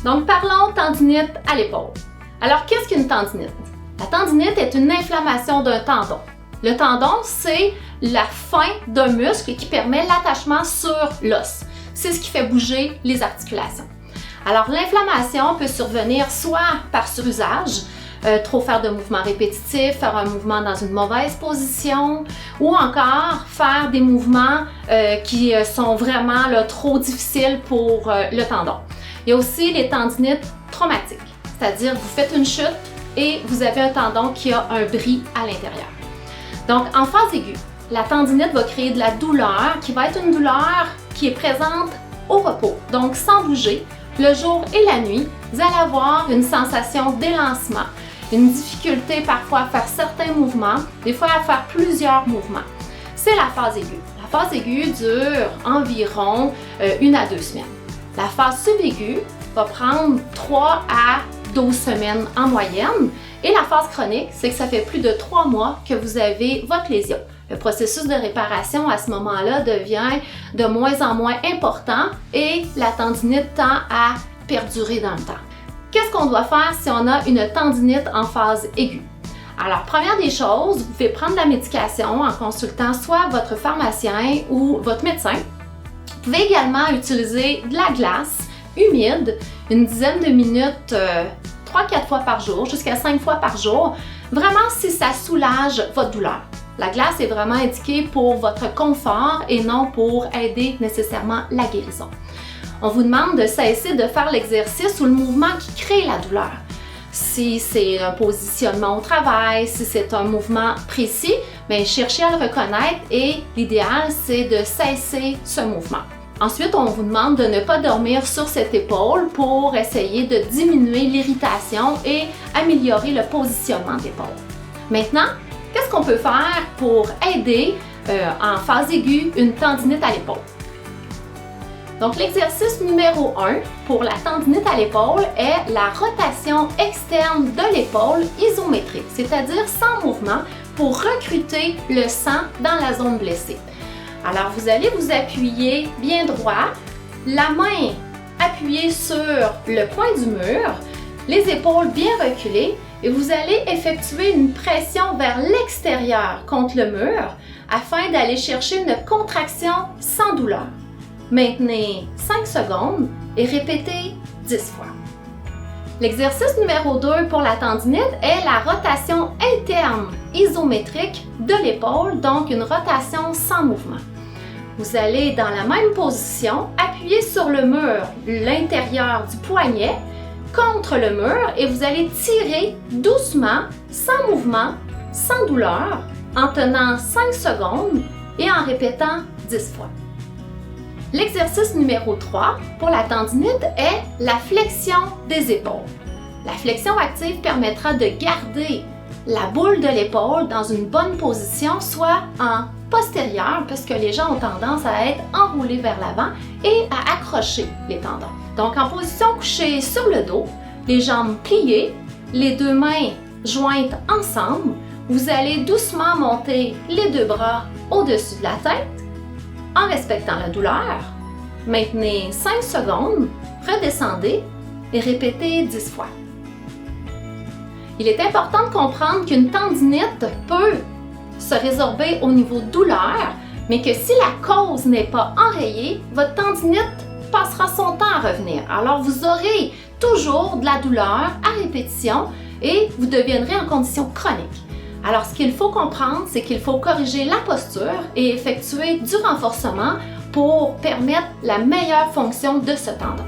Donc, parlons tendinite à l'épaule. Alors, qu'est-ce qu'une tendinite? La tendinite est une inflammation d'un tendon. Le tendon, c'est la fin d'un muscle qui permet l'attachement sur l'os. C'est ce qui fait bouger les articulations. Alors, l'inflammation peut survenir soit par surusage, trop faire de mouvements répétitifs, faire un mouvement dans une mauvaise position, ou encore faire des mouvements qui sont vraiment trop difficiles pour le tendon. Il y a aussi les tendinites traumatiques, c'est-à-dire vous faites une chute et vous avez un tendon qui a un bris à l'intérieur. Donc, en phase aiguë, la tendinite va créer de la douleur qui va être une douleur qui est présente au repos, donc sans bouger. Le jour et la nuit, vous allez avoir une sensation d'élancement, une difficulté parfois à faire certains mouvements, des fois à faire plusieurs mouvements. C'est la phase aiguë. La phase aiguë dure environ 1 à 2 semaines. La phase subaiguë va prendre 3 à 12 semaines en moyenne. Et la phase chronique, c'est que ça fait plus de 3 mois que vous avez votre lésion. Le processus de réparation à ce moment-là devient de moins en moins important et la tendinite tend à perdurer dans le temps. Qu'est-ce qu'on doit faire si on a une tendinite en phase aiguë? Alors, première des choses, vous pouvez prendre la médication en consultant soit votre pharmacien ou votre médecin. Vous pouvez également utiliser de la glace humide, une dizaine de minutes 3-4 fois par jour, jusqu'à 5 fois par jour, vraiment si ça soulage votre douleur. La glace est vraiment indiquée pour votre confort et non pour aider nécessairement la guérison. On vous demande de cesser de faire l'exercice ou le mouvement qui crée la douleur. Si c'est un positionnement au travail, si c'est un mouvement précis, bien, cherchez à le reconnaître et l'idéal, c'est de cesser ce mouvement. Ensuite, on vous demande de ne pas dormir sur cette épaule pour essayer de diminuer l'irritation et améliorer le positionnement d'épaule. Maintenant, qu'est-ce qu'on peut faire pour aider en phase aiguë une tendinite à l'épaule? Donc, l'exercice numéro 1 pour la tendinite à l'épaule est la rotation externe de l'épaule isométrique, c'est-à-dire sans mouvement pour recruter le sang dans la zone blessée. Alors, vous allez vous appuyer bien droit, la main appuyée sur le point du mur, les épaules bien reculées et vous allez effectuer une pression vers l'extérieur contre le mur afin d'aller chercher une contraction sans douleur. Maintenez 5 secondes et répétez 10 fois. L'exercice numéro 2 pour la tendinite est la rotation interne isométrique de l'épaule, donc une rotation sans mouvement. Vous allez dans la même position, appuyer sur le mur, l'intérieur du poignet, contre le mur et vous allez tirer doucement, sans mouvement, sans douleur, en tenant 5 secondes et en répétant 10 fois. L'exercice numéro 3 pour la tendinite est la flexion des épaules. La flexion active permettra de garder la boule de l'épaule dans une bonne position, soit en postérieur, parce que les gens ont tendance à être enroulés vers l'avant et à accrocher les tendons. Donc, en position couchée sur le dos, les jambes pliées, les 2 mains jointes ensemble, vous allez doucement monter les 2 bras au-dessus de la tête en respectant la douleur. Maintenez 5 secondes, redescendez et répétez 10 fois. Il est important de comprendre qu'une tendinite peut se résorber au niveau de douleur, mais que si la cause n'est pas enrayée, votre tendinite passera son temps à revenir. Alors, vous aurez toujours de la douleur à répétition et vous deviendrez en condition chronique. Alors, ce qu'il faut comprendre, c'est qu'il faut corriger la posture et effectuer du renforcement pour permettre la meilleure fonction de ce tendon.